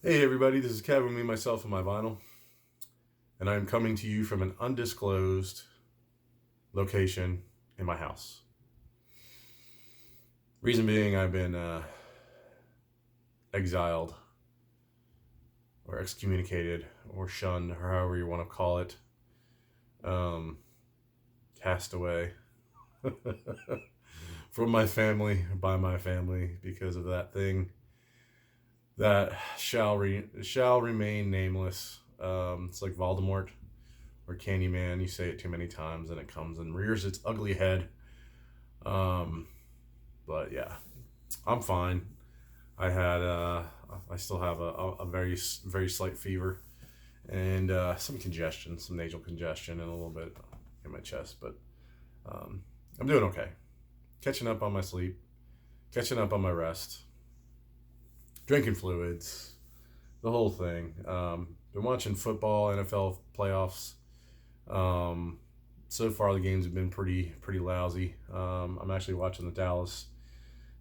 Hey everybody, this is Kevin, me, myself, and my vinyl, and I am coming to you from an undisclosed location in my house. Reason being, I've been exiled, or excommunicated, or shunned, or however you want to call it, um, cast away from my family, by my family, because of that thing that shall remain nameless. It's like Voldemort or Candyman. You say it too many times, and it comes and rears its ugly head. Um, but yeah, I'm fine. I still have a very slight fever and some congestion, some nasal congestion, and a little bit in my chest. But um, I'm doing okay. Catching up on my sleep, catching up on my rest, drinking fluids, the whole thing. Been watching football, NFL playoffs. Um, so far, the games have been pretty lousy. I'm actually watching the Dallas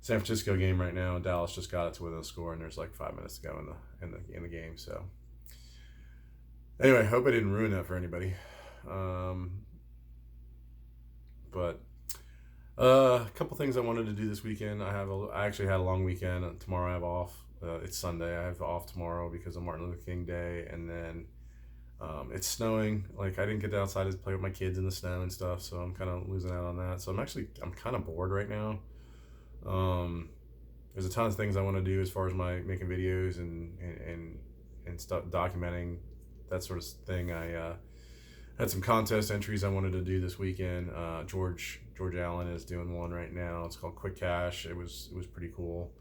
San Francisco game right now. Dallas just got it to within a score, and there's like 5 minutes to go in the game. So anyway, hope I didn't ruin that for anybody. Um, but a couple things I wanted to do this weekend. I actually had a long weekend. Tomorrow I have off. It's Sunday. I have off tomorrow because of Martin Luther King Day, and then it's snowing. Like I didn't get outside to play with my kids in the snow and stuff, so I'm kind of losing out on that. So I'm kind of bored right now. Um, there's a ton of things I want to do as far as my making videos and stuff, documenting that sort of thing. I had some contest entries I wanted to do this weekend. George Allen is doing one right now. It's called Quick Cash. It was pretty cool.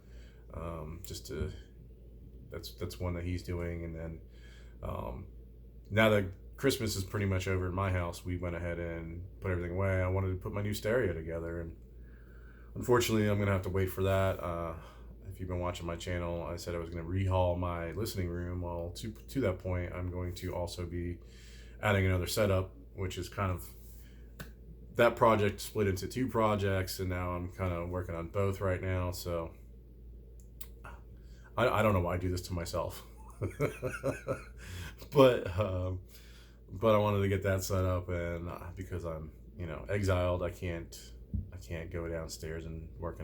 Just to that's one that he's doing, and then now that Christmas is pretty much over in my house, we went ahead and put everything away. I wanted to put my new stereo together, and unfortunately, I'm gonna have to wait for that. If you've been watching my channel, I said I was gonna rehaul my listening room. Well, to that point, I'm going to also be adding another setup, which is kind of that project split into two projects, and now I'm kind of working on both right now. So I don't know why I do this to myself, but but I wanted to get that set up, and because I'm exiled, I can't go downstairs and work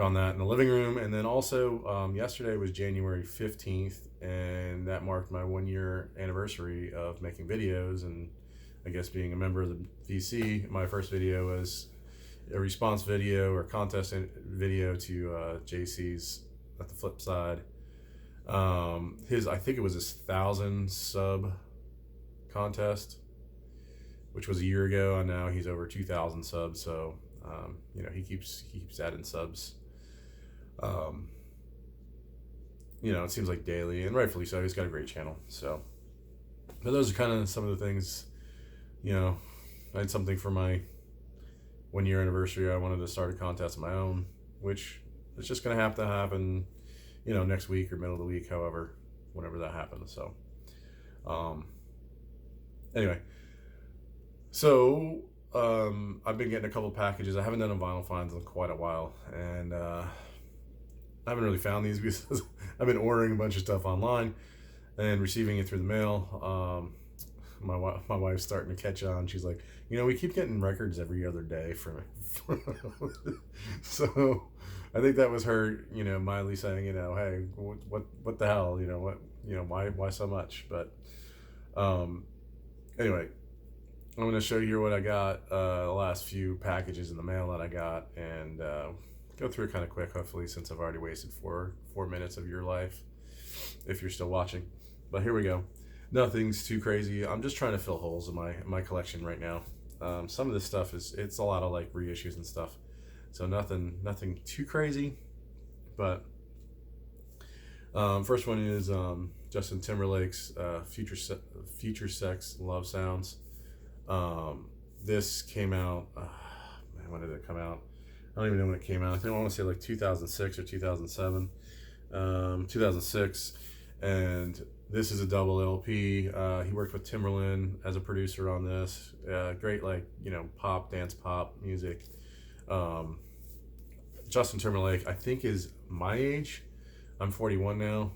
on that in the living room. And then also yesterday was January 15th, and that marked my 1 year anniversary of making videos, and I guess being a member of the VC. My first video was a response video or contest video to JC's At the Flip Side. I think it was his 1,000 sub contest, which was a year ago, and now he's over 2,000 subs. So he keeps adding subs. Um, it seems like daily, and rightfully so. He's got a great channel. So, but those are kind of some of the things. I had something for my 1 year anniversary. I wanted to start a contest of my own, which is just going to have to happen, next week or middle of the week, however, whenever that happens. So, um, anyway, so I've been getting a couple packages. I haven't done a vinyl finds in quite a while, and I haven't really found these because I've been ordering a bunch of stuff online and receiving it through the mail. My wife's starting to catch on. She's like, we keep getting records every other day from so I think that was her, mildly saying, hey, what the hell, why so much? But anyway, I'm going to show you what I got, the last few packages in the mail that I got, and go through it kind of quick, hopefully, since I've already wasted 4 minutes of your life, if you're still watching. But here we go. Nothing's too crazy. I'm just trying to fill holes in my collection right now. Some of this stuff it's a lot of like reissues and stuff, so nothing too crazy. But first one is Justin Timberlake's Future Sex Love Sounds. This came out. Man, when did it come out? I don't even know when it came out. I think I want to say like 2006 or 2007. 2006, and this is a double LP. He worked with Timberland as a producer on this. Great, dance pop music. Justin Timberlake, I think, is my age. I'm 41 now.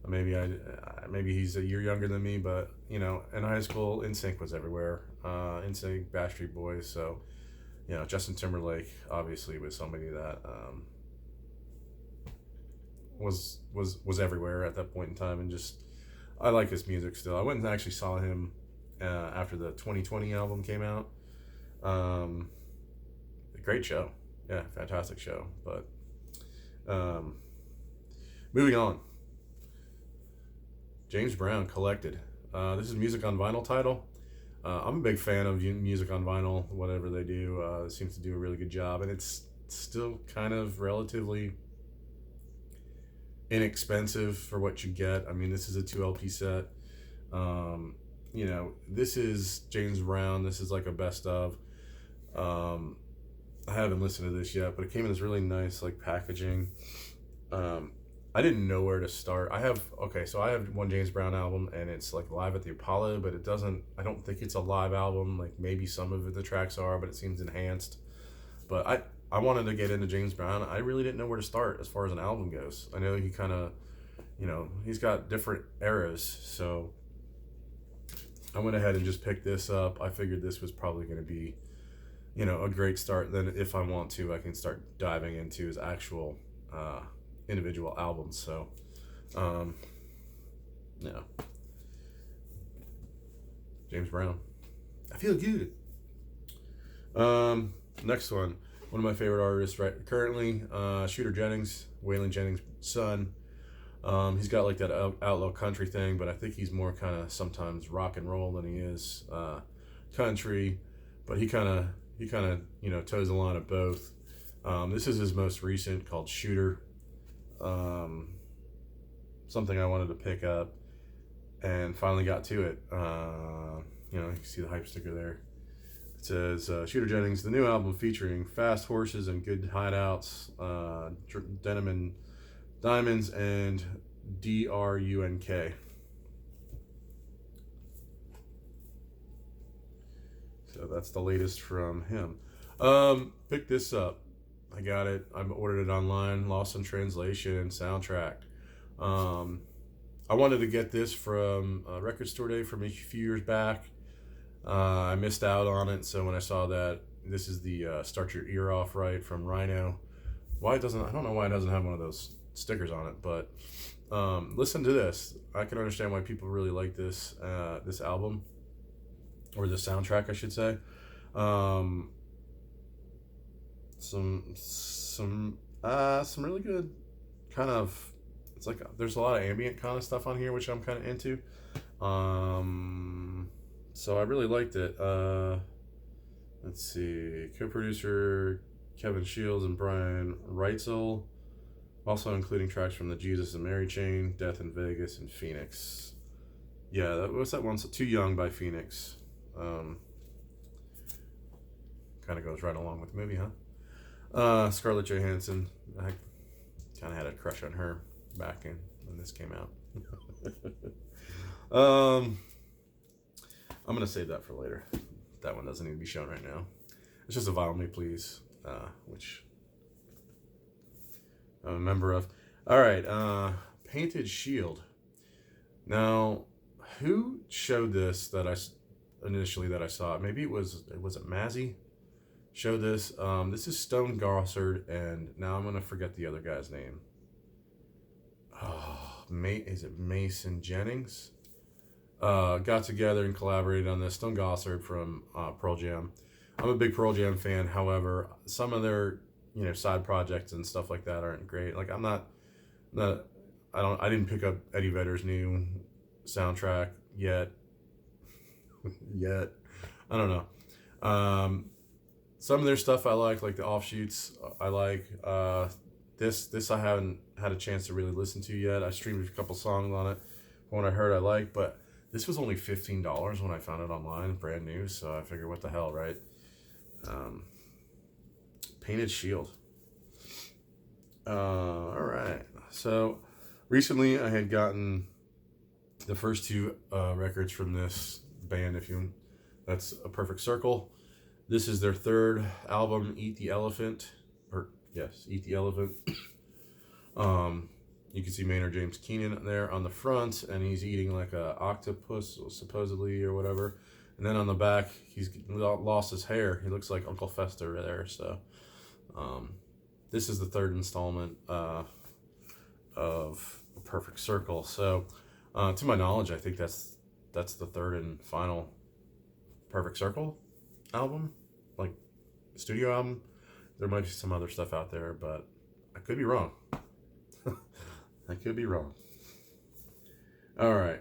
Maybe he's a year younger than me, but in high school, NSYNC was everywhere. NSYNC, Backstreet Boys. So Justin Timberlake obviously was somebody that was everywhere at that point in time, and just I like his music still. I went and actually saw him after the 2020 album came out. A great show, yeah, fantastic show. But moving on, James Brown, Collected. This is Music on Vinyl title. I'm a big fan of music on vinyl. Whatever they do, it seems to do a really good job, and it's still kind of relatively inexpensive for what you get. I mean, this is a 2 LP set. This is James Brown. This is like a best of. I haven't listened to this yet, but it came in this really nice like packaging. I didn't know where to start. I have one James Brown album, and it's like Live at the Apollo, but I don't think it's a live album. Like maybe some of the tracks are, but it seems enhanced. But I wanted to get into James Brown. I really didn't know where to start as far as an album goes. I know he kind of, he's got different eras. So I went ahead and just picked this up. I figured this was probably going to be, a great start. Then if I want to, I can start diving into his actual individual albums. So, James Brown. I feel good. Next one of my favorite artists right currently, Shooter Jennings, Waylon Jennings' son. He's got like that outlaw country thing, but I think he's more kind of sometimes rock and roll than he is country. But he kind of toes the line of both. This is his most recent, called Shooter. Something I wanted to pick up and finally got to it. You can see the hype sticker there. It says Shooter Jennings, the new album featuring fast horses and good hideouts, denim and diamonds, and DRUNK. So that's the latest from him. Pick this up. I got it. I ordered it online. Lost in Translation, Soundtrack. I wanted to get this from Record Store Day from a few years back. I missed out on it, so when I saw that this is the Start Your Ear Off Right from Rhino. I don't know why it doesn't have one of those stickers on it, but listen to this. I can understand why people really like this album, or the soundtrack, I should say. Some really good kind of, it's like there's a lot of ambient kind of stuff on here, which I'm kind of into. So I really liked it. Let's see, co-producer Kevin Shields and Brian Reitzel, also including tracks from the Jesus and Mary Chain, Death in Vegas, and Phoenix. Yeah, what's that one? So Too Young by Phoenix. Kind of goes right along with the movie, huh? Scarlett Johansson. I kind of had a crush on her back when this came out. I'm going to save that for later. That one doesn't need to be shown right now. It's just a Vinyl Me Please, which I'm a member of. All right, Painted Shield. Now, who showed this that I saw? Maybe was it Mazzy showed this. This is Stone Gossard, and now I'm going to forget the other guy's name. Is it Mason Jennings? Got together and collaborated on this. Stone Gossard from Pearl Jam. I'm a big Pearl Jam fan. However, some of their side projects and stuff like that aren't great. Like I didn't pick up Eddie Vedder's new soundtrack yet. I don't know. Some of their stuff I like the offshoots I like. This I haven't had a chance to really listen to yet. I streamed a couple songs on it. One I heard I liked, but this was only $15 when I found it online, brand new. So I figured, what the hell, right? Painted Shield. All right. So recently I had gotten the first two records from this band. That's A Perfect Circle. This is their third album, Eat the Elephant. Eat the Elephant. You can see Maynard James Keenan there on the front, and he's eating like a octopus, supposedly, or whatever. And then on the back, he's lost his hair. He looks like Uncle Fester there. So this is the third installment of A Perfect Circle. So to my knowledge, I think that's the third and final Perfect Circle album, like studio album. There might be some other stuff out there, but I could be wrong. I could be wrong. All right.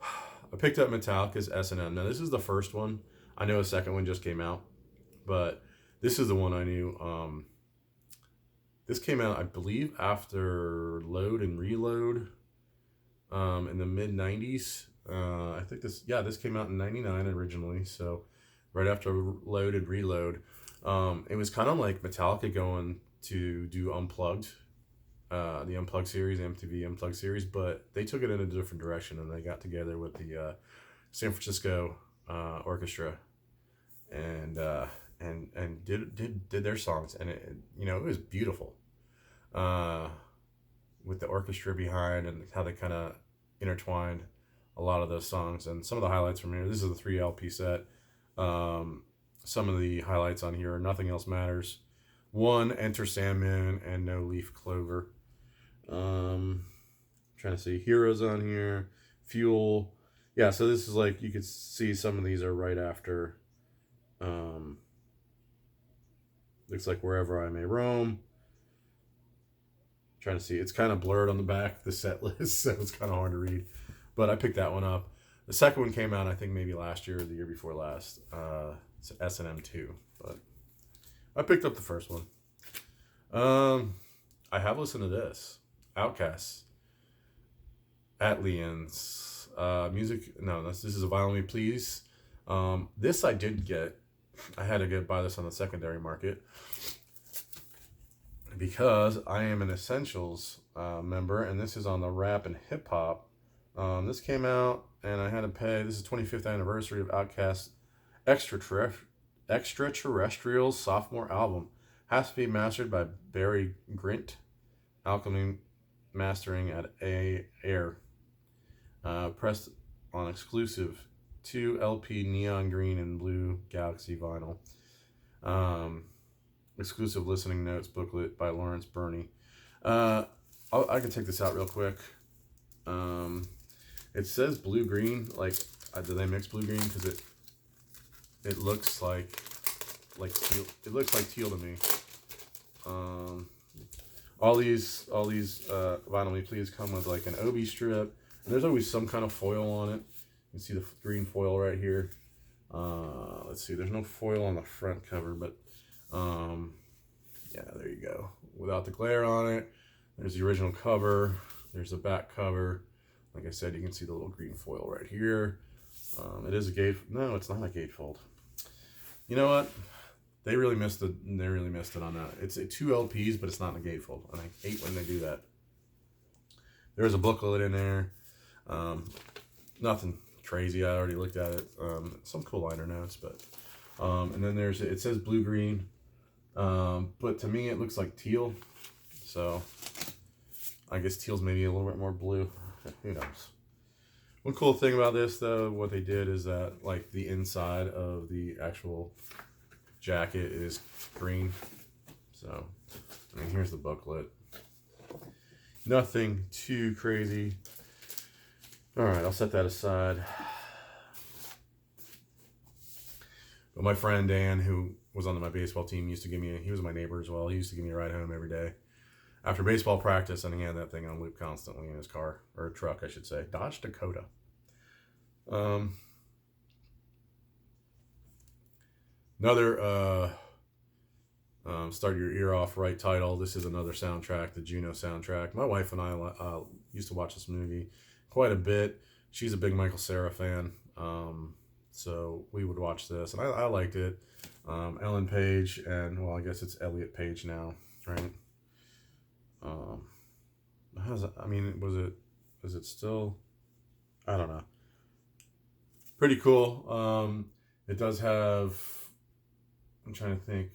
I picked up Metallica's S&M. Now, this is the first one. I know a second one just came out, but this is the one I knew. This came out, I believe, after Load and Reload in the mid-90s. I think this came out in 99 originally, so right after Load and Reload. It was kind of like Metallica going to do Unplugged, the Unplugged series, MTV Unplugged series, but they took it in a different direction, and they got together with the San Francisco orchestra and did their songs, and it was beautiful, with the orchestra behind and how they kind of intertwined a lot of those songs. And some of the highlights from here, this is a 3 LP set. Some of the highlights on here are Nothing Else Matters, 1, Enter Sandman, and No Leaf Clover. Trying to see Heroes on here, Fuel. Yeah, so this is like, you could see some of these are right after. Looks like Wherever I May Roam. Trying to see, it's kind of blurred on the back, the set list, so it's kind of hard to read. But I picked that one up. The second one came out, I think, maybe last year or the year before last. It's S&M 2, but I picked up the first one. I have listened to this. Outcast. At Leon's. Music. No, this is a Vinyl Me Please. This I did get. I had to buy this on the secondary market because I am an Essentials member, and this is on the rap and hip hop. This came out, and I had to pay. This is 25th anniversary of Outcast Extraterrestrial's sophomore album. Has to be mastered by Barry Grint. Alchemy mastering at Air. Pressed on exclusive 2 LP neon green and blue Galaxy vinyl. Exclusive listening notes booklet by Lawrence Burney. I can take this out real quick. It says blue green. Like, did they mix blue green? Because it looks like teal. It looks like teal to me. All these Vinyl Me Please come with like an OB strip, and there's always some kind of foil on it. You can see the green foil right here. Let's see, there's no foil on the front cover, but yeah, there you go. Without the glare on it. There's the original cover. There's the back cover. Like I said, you can see the little green foil right here. It is a gate. No, it's not a gatefold. You know what? They really missed it. They really missed it on that. It's 2 LPs, but it's not in a gatefold. And I hate when they do that. There's a booklet in there. Nothing crazy. I already looked at it. Some cool liner notes, but and then it says blue green, but to me it looks like teal. So I guess teal's maybe a little bit more blue. Who knows? One cool thing about this, though, what they did is that like the inside of the actual jacket is green. So I mean, here's the booklet. Nothing too crazy. All right, I'll set that aside. But my friend Dan, who was on my baseball team, used to give me, he was my neighbor as well. He used to give me a ride home every day after baseball practice, and he had that thing on loop constantly in his car, or truck, I should say. Dodge Dakota. Another Start Your Ear Off Right title. This is another soundtrack, the Juno soundtrack. My wife and I used to watch this movie quite a bit. She's a big Michael Cera fan, so we would watch this, and I liked it. Ellen Page, and well, I guess it's Elliot Page now, right? How's it, I mean, was it still? I don't know. Pretty cool. It does have. I'm trying to think.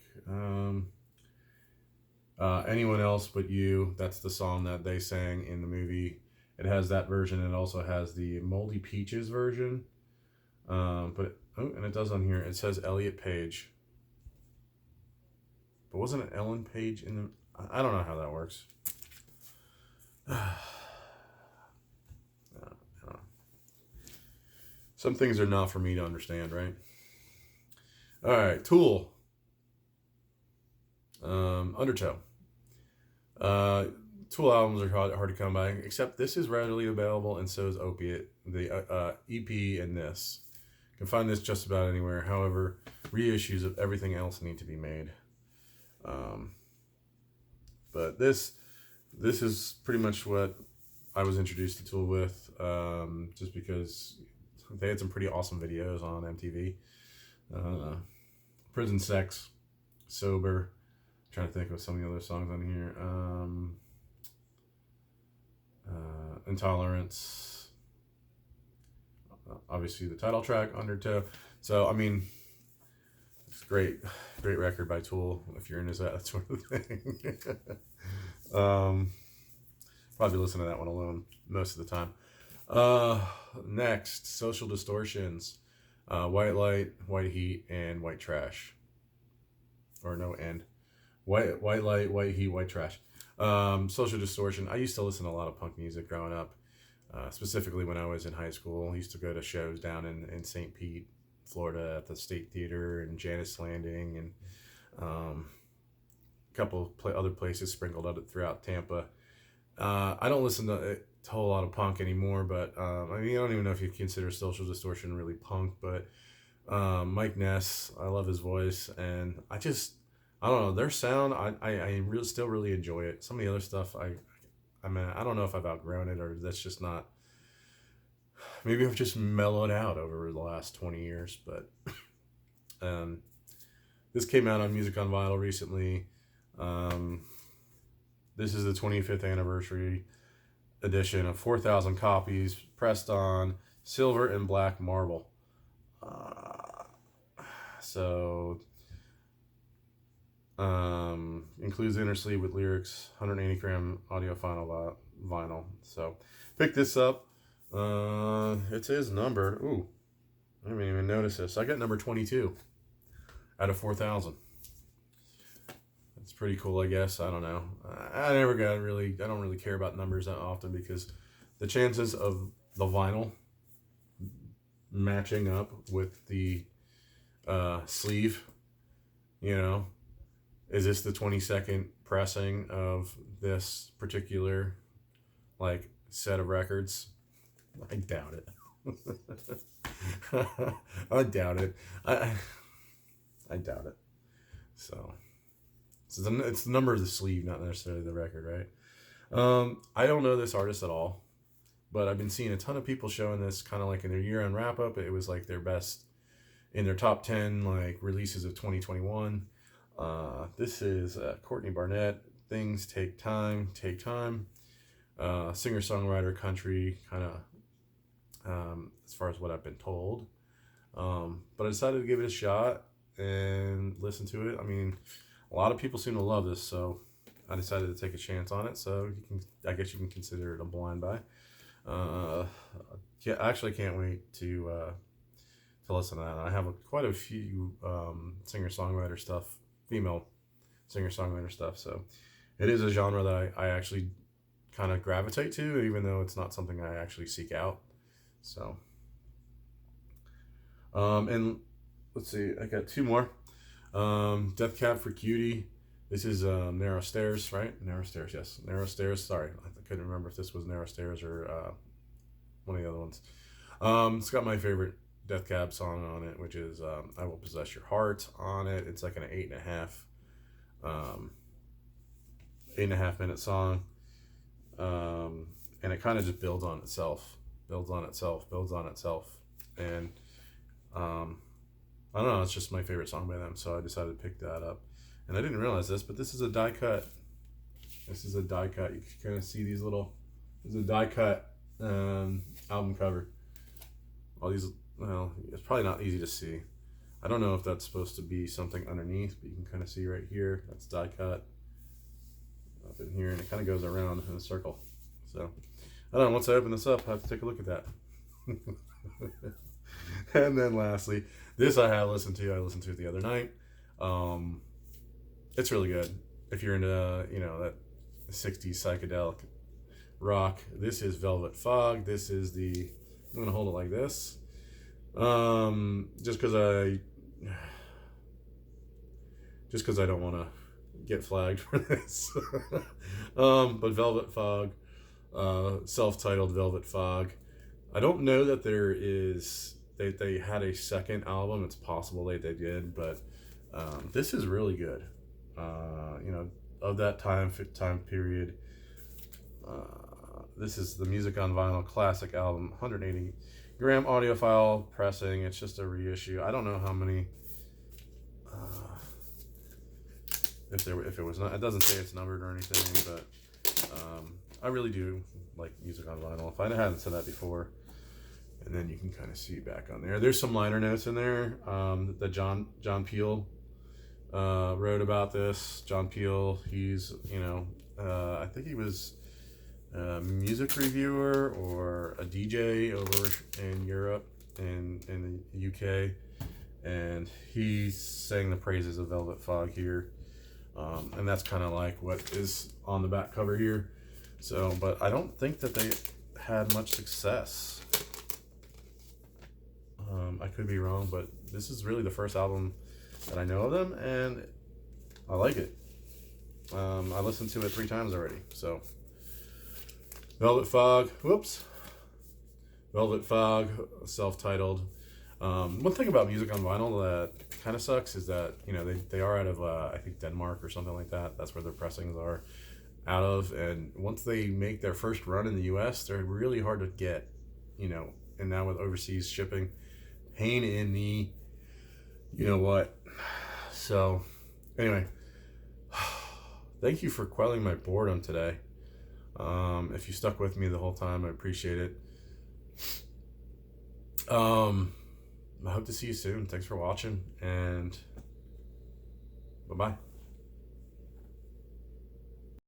Anyone Else But You, that's the song that they sang in the movie. It has that version. It also has the Moldy Peaches version. And it does on here. It says Elliot Page. But wasn't it Ellen Page in the... I don't know how that works. Some things are not for me to understand, right? All right, Tool. Undertow. Tool albums are hard to come by, except this is readily available, and so is Opiate, the EP, and this. You can find this just about anywhere. However, reissues of everything else need to be made. But this is pretty much what I was introduced to Tool with, just because they had some pretty awesome videos on MTV. Prison Sex, Sober. I'm trying to think of some of the other songs on here. Intolerance. Obviously the title track, Undertow. So, I mean, it's great record by Tool if you're into that sort of thing. Probably listen to that one alone most of the time. Next, Social Distortions, White Light, White Heat, and White Trash. Or no end. White Light, White Heat, White Trash. Social Distortion. I used to listen to a lot of punk music growing up, specifically when I was in high school. I used to go to shows down in St. Pete, Florida, at the State Theater and Janice Landing, and a couple other places sprinkled out throughout Tampa. I don't listen to a whole lot of punk anymore, but I mean, I don't even know if you consider Social Distortion really punk, but Mike Ness, I love his voice, and I don't know, their sound, I still really enjoy it. Some of the other stuff, I mean, I don't know if I've outgrown it, or that's just not, maybe I've just mellowed out over the last 20 years, but this came out on Music on Vinyl recently. This is the 25th anniversary edition of 4,000 copies, pressed on silver and black marble. Includes inner sleeve with lyrics, 180 gram audio vinyl. So pick this up. It is numbered. Ooh, I didn't even notice this. I got number 22 out of 4,000. It's pretty cool, I guess. I don't know. I don't really care about numbers that often, because the chances of the vinyl matching up with the sleeve, is this the 22nd pressing of this particular set of records? I doubt it. I doubt it. I doubt it. So it's the number of the sleeve, not necessarily the record, right? I don't know this artist at all, but I've been seeing a ton of people showing this kind of in their year-end wrap-up. It was their best in their top 10 releases of 2021. This is Courtney Barnett. Things Take Time. Singer-songwriter, country kind of, as far as what I've been told. But I decided to give it a shot and listen to it. I mean, a lot of people seem to love this, so I decided to take a chance on it. So I guess you can consider it a blind buy. I actually can't wait to listen to that. I have quite a few singer-songwriter stuff, female singer-songwriter stuff. So it is a genre that I actually kind of gravitate to, even though it's not something I actually seek out. So, and let's see, I got two more. Death Cab for Cutie. This is Narrow Stairs, right? Narrow Stairs, yes. Narrow Stairs. Sorry, I couldn't remember if this was Narrow Stairs or one of the other ones. It's got my favorite Death Cab song on it, which is I Will Possess Your Heart on it. It's like an 8.5 minute song. And it kind of just builds on itself. And I don't know, it's just my favorite song by them, so I decided to pick that up. And I didn't realize this, but this is a die cut. You can kind of see these little, this is a die cut album cover. All these, well, it's probably not easy to see. I don't know if that's supposed to be something underneath, but you can kind of see right here, that's die cut. up in here, and it kind of goes around in a circle. So I don't know, once I open this up, I have to take a look at that. And then lastly, this I listened to it the other night. It's really good if you're into, you know, that 60s psychedelic rock. This is Velvet Fog. This is the, I'm gonna hold it like this, just because I don't want to get flagged for this. But Velvet Fog, self-titled Velvet Fog. I don't know that there is, they had a second album. It's possible they did, but this is really good. You know, of that time period. This is the Music on Vinyl Classic album, 180 gram audiophile pressing. It's just a reissue. I don't know how many. If it was not, it doesn't say it's numbered or anything, but I really do like Music on Vinyl. If I hadn't said that before, and then you can kind of see back on there. There's some liner notes in there that John Peel wrote about this. John Peel, he's, you know, I think he was a music reviewer or a DJ over in Europe and in the UK, and he sang the praises of Velvet Fog here. And that's kind of like what is on the back cover here. So, but I don't think that they had much success. I could be wrong, but this is really the first album that I know of them, and I like it. I listened to it 3 times already. So, Velvet Fog, Velvet Fog, self-titled. One thing about Music on Vinyl that kind of sucks is that, you know, they are out of I think Denmark or something like that. That's where their pressings are out of, and once they make their first run in the US, they're really hard to get, you know. And now with overseas shipping, pain in the, you know what. So anyway, thank you for quelling my boredom today. If you stuck with me the whole time, I appreciate it. I hope to see you soon. Thanks for watching, and bye-bye.